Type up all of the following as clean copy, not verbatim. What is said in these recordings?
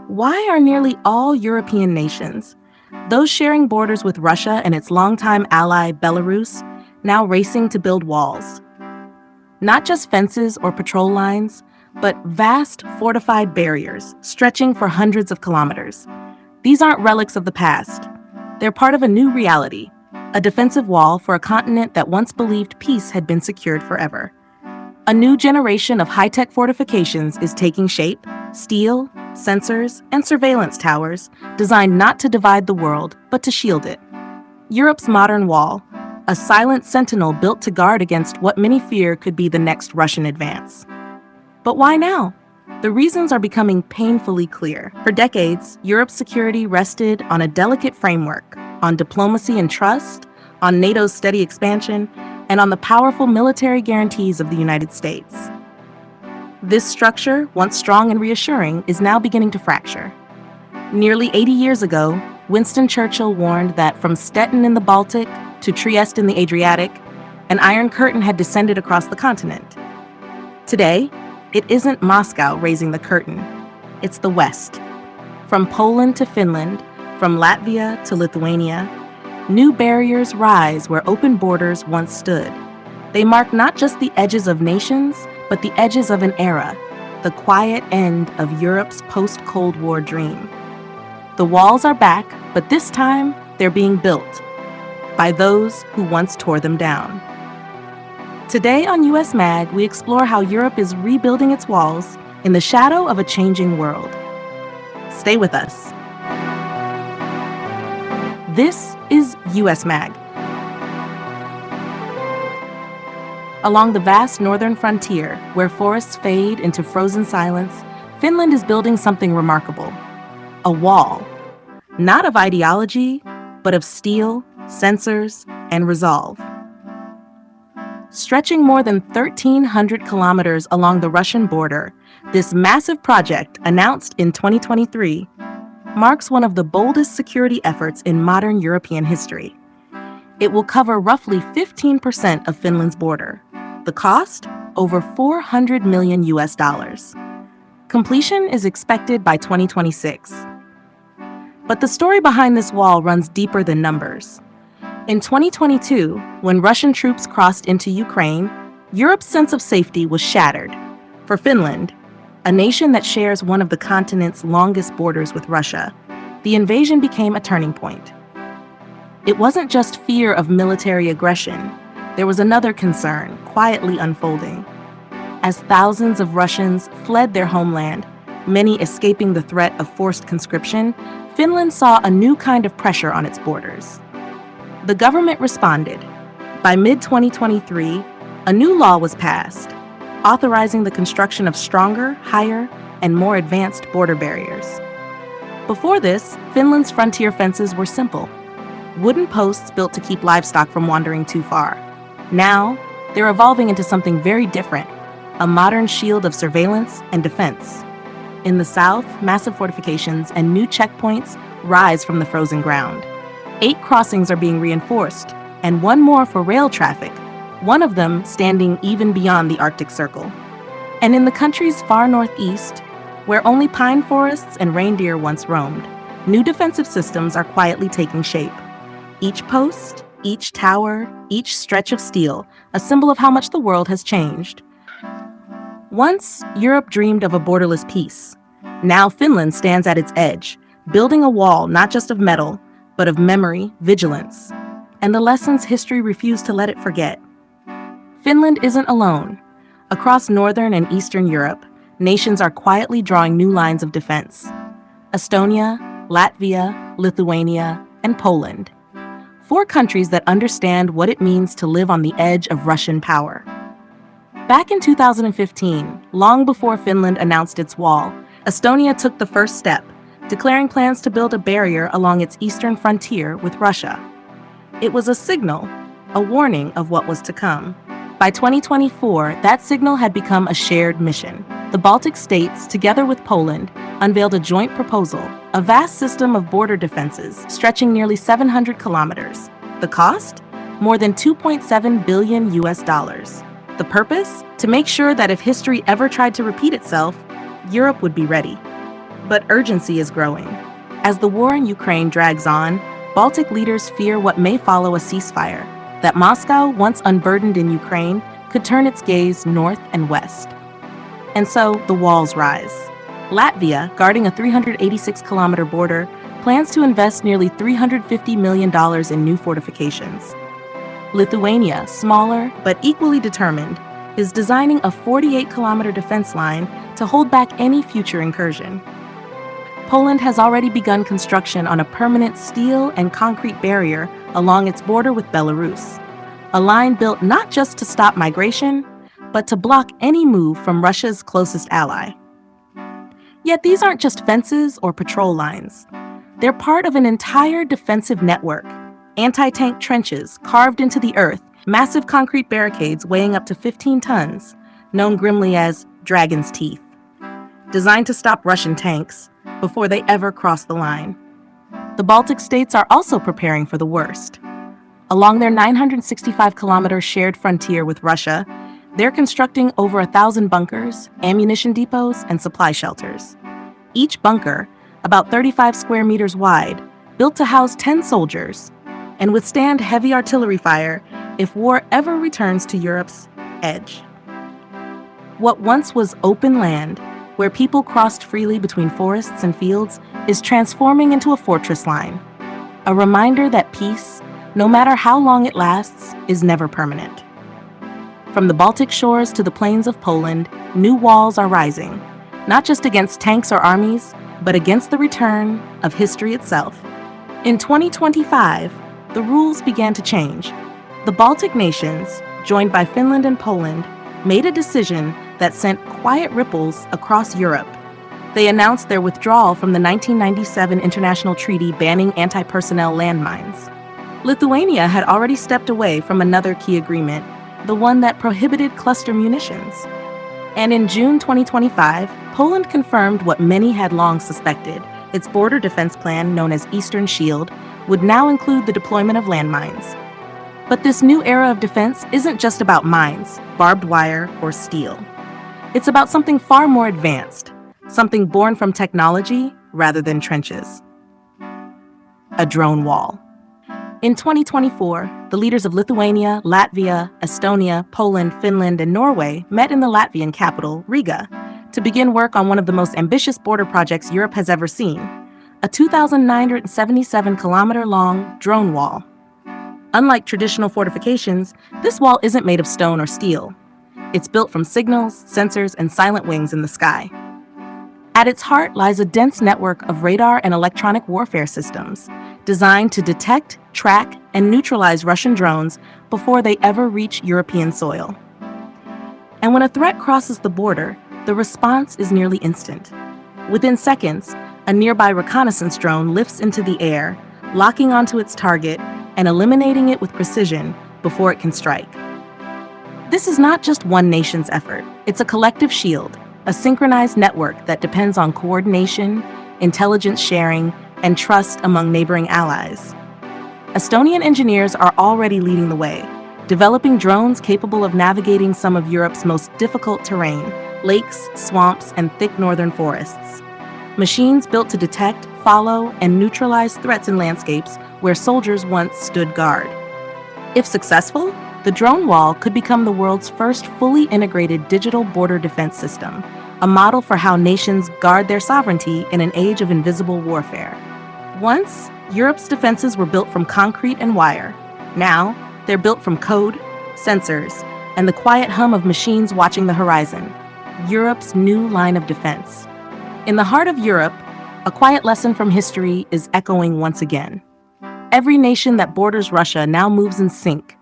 Why are nearly all European nations, those sharing borders with Russia and its longtime ally Belarus, now racing to build walls? Not just fences or patrol lines, but vast fortified barriers stretching for hundreds of kilometers. These aren't relics of the past. They're part of a new reality, a defensive wall for a continent that once believed peace had been secured forever. A new generation of high-tech fortifications is taking shape: steel, sensors, and surveillance towers designed not to divide the world, but to shield it. Europe's modern wall, a silent sentinel built to guard against what many fear could be the next Russian advance. But why now? The reasons are becoming painfully clear. For decades, Europe's security rested on a delicate framework, on diplomacy and trust, on NATO's steady expansion, and on the powerful military guarantees of the United States. This structure, once strong and reassuring, is now beginning to fracture. Nearly 80 years ago, Winston Churchill warned that from Stettin in the Baltic to Trieste in the Adriatic, an iron curtain had descended across the continent. Today, it isn't Moscow raising the curtain, it's the West. From Poland to Finland, from Latvia to Lithuania, new barriers rise where open borders once stood. They mark not just the edges of nations, but the edges of an era, the quiet end of Europe's post-Cold War dream. The walls are back, but this time they're being built by those who once tore them down. Today on USMag, we explore how Europe is rebuilding its walls in the shadow of a changing world. Stay with us. This is USMag. Along the vast northern frontier, where forests fade into frozen silence, Finland is building something remarkable. A wall. Not of ideology, but of steel, sensors, and resolve. Stretching more than 1,300 kilometers along the Russian border, this massive project, announced in 2023, marks one of the boldest security efforts in modern European history. It will cover roughly 15% of Finland's border. The cost? Over $400 million US. Completion is expected by 2026. But the story behind this wall runs deeper than numbers. In 2022, when Russian troops crossed into Ukraine, Europe's sense of safety was shattered. For Finland, a nation that shares one of the continent's longest borders with Russia, the invasion became a turning point. It wasn't just fear of military aggression. There was another concern quietly unfolding. As thousands of Russians fled their homeland, many escaping the threat of forced conscription, Finland saw a new kind of pressure on its borders. The government responded. By mid-2023, a new law was passed, authorizing the construction of stronger, higher, and more advanced border barriers. Before this, Finland's frontier fences were simple: wooden posts built to keep livestock from wandering too far. Now, they're evolving into something very different: a modern shield of surveillance and defense. In the south, massive fortifications and new checkpoints rise from the frozen ground. 8 crossings are being reinforced, and 1 more for rail traffic, one of them standing even beyond the Arctic Circle. And in the country's far northeast, where only pine forests and reindeer once roamed, new defensive systems are quietly taking shape. Each post, each tower, each stretch of steel, a symbol of how much the world has changed. Once, Europe dreamed of a borderless peace. Now Finland stands at its edge, building a wall not just of metal, but of memory, vigilance, and the lessons history refused to let it forget. Finland isn't alone. Across northern and eastern Europe, nations are quietly drawing new lines of defense. Estonia, Latvia, Lithuania, and Poland. 4 countries that understand what it means to live on the edge of Russian power. Back in 2015, long before Finland announced its wall, Estonia took the first step, declaring plans to build a barrier along its eastern frontier with Russia. It was a signal, a warning of what was to come. By 2024, that signal had become a shared mission. The Baltic states, together with Poland, unveiled a joint proposal, a vast system of border defenses stretching nearly 700 kilometers. The cost? More than $2.7 billion US. The purpose? To make sure that if history ever tried to repeat itself, Europe would be ready. But urgency is growing. As the war in Ukraine drags on, Baltic leaders fear what may follow a ceasefire, that Moscow, once unburdened in Ukraine, could turn its gaze north and west. And so the walls rise. Latvia, guarding a 386-kilometer border, plans to invest nearly $350 million in new fortifications. Lithuania, smaller but equally determined, is designing a 48-kilometer defense line to hold back any future incursion. Poland has already begun construction on a permanent steel and concrete barrier along its border with Belarus, a line built not just to stop migration, but to block any move from Russia's closest ally. Yet these aren't just fences or patrol lines. They're part of an entire defensive network. Anti-tank trenches carved into the earth, massive concrete barricades weighing up to 15 tons, known grimly as Dragon's Teeth, designed to stop Russian tanks before they ever cross the line. The Baltic states are also preparing for the worst. Along their 965-kilometer shared frontier with Russia, they're constructing over 1,000 bunkers, ammunition depots, and supply shelters. Each bunker, about 35 square meters wide, built to house 10 soldiers and withstand heavy artillery fire if war ever returns to Europe's edge. What once was open land, where people crossed freely between forests and fields, is transforming into a fortress line. A reminder that peace, no matter how long it lasts, is never permanent. From the Baltic shores to the plains of Poland, new walls are rising, not just against tanks or armies, but against the return of history itself. In 2025, the rules began to change. The Baltic nations, joined by Finland and Poland, made a decision that sent quiet ripples across Europe. They announced their withdrawal from the 1997 international treaty banning anti-personnel landmines. Lithuania had already stepped away from another key agreement, the one that prohibited cluster munitions. And in June 2025, Poland confirmed what many had long suspected. Its border defense plan, known as Eastern Shield, would now include the deployment of landmines. But this new era of defense isn't just about mines, barbed wire, or steel. It's about something far more advanced, something born from technology rather than trenches. A drone wall. In 2024, the leaders of Lithuania, Latvia, Estonia, Poland, Finland, and Norway met in the Latvian capital, Riga, to begin work on one of the most ambitious border projects Europe has ever seen, a 2,977-kilometer-long drone wall. Unlike traditional fortifications, this wall isn't made of stone or steel. It's built from signals, sensors, and silent wings in the sky. At its heart lies a dense network of radar and electronic warfare systems, designed to detect, track, and neutralize Russian drones before they ever reach European soil. And when a threat crosses the border, the response is nearly instant. Within seconds, a nearby reconnaissance drone lifts into the air, locking onto its target and eliminating it with precision before it can strike. This is not just one nation's effort. It's a collective shield, a synchronized network that depends on coordination, intelligence sharing, and trust among neighboring allies. Estonian engineers are already leading the way, developing drones capable of navigating some of Europe's most difficult terrain, lakes, swamps, and thick northern forests. Machines built to detect, follow, and neutralize threats in landscapes where soldiers once stood guard. If successful, the drone wall could become the world's first fully integrated digital border defense system, a model for how nations guard their sovereignty in an age of invisible warfare. Once, Europe's defenses were built from concrete and wire. Now, they're built from code, sensors, and the quiet hum of machines watching the horizon. Europe's new line of defense. In the heart of Europe, a quiet lesson from history is echoing once again. Every nation that borders Russia now moves in sync,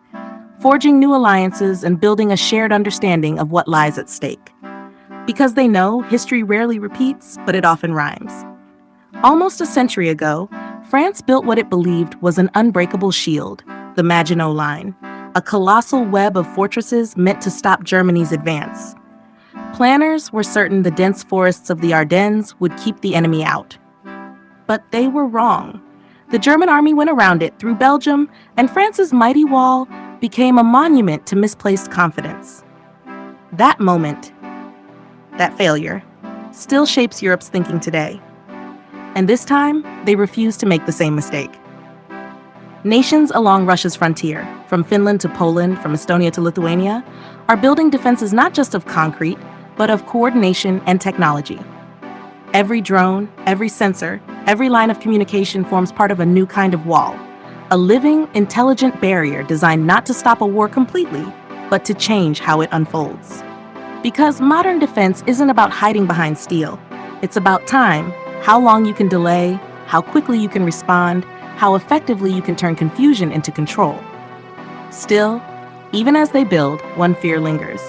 forging new alliances and building a shared understanding of what lies at stake. Because they know history rarely repeats, but it often rhymes. Almost a century ago, France built what it believed was an unbreakable shield, the Maginot Line, a colossal web of fortresses meant to stop Germany's advance. Planners were certain the dense forests of the Ardennes would keep the enemy out. But they were wrong. The German army went around it through Belgium, and France's mighty wall became a monument to misplaced confidence. That moment, that failure, still shapes Europe's thinking today. And this time, they refuse to make the same mistake. Nations along Russia's frontier, from Finland to Poland, from Estonia to Lithuania, are building defenses not just of concrete, but of coordination and technology. Every drone, every sensor, every line of communication forms part of a new kind of wall, a living, intelligent barrier designed not to stop a war completely, but to change how it unfolds. Because modern defense isn't about hiding behind steel. It's about time, how long you can delay, how quickly you can respond, how effectively you can turn confusion into control. Still, even as they build, one fear lingers.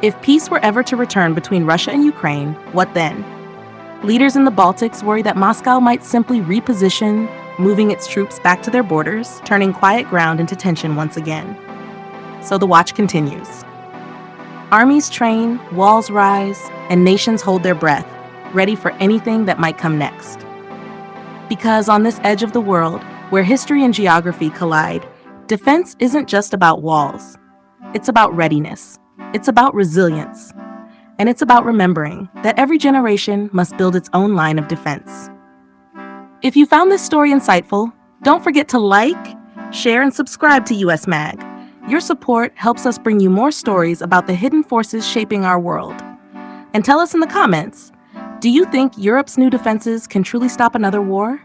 If peace were ever to return between Russia and Ukraine, what then? Leaders in the Baltics worry that Moscow might simply reposition, moving its troops back to their borders, turning quiet ground into tension once again. So the watch continues. Armies train, walls rise, and nations hold their breath, ready for anything that might come next. Because on this edge of the world, where history and geography collide, defense isn't just about walls. It's about readiness. It's about resilience. And it's about remembering that every generation must build its own line of defense. If you found this story insightful, don't forget to like, share, and subscribe to USMag. Your support helps us bring you more stories about the hidden forces shaping our world. And tell us in the comments, do you think Europe's new defenses can truly stop another war?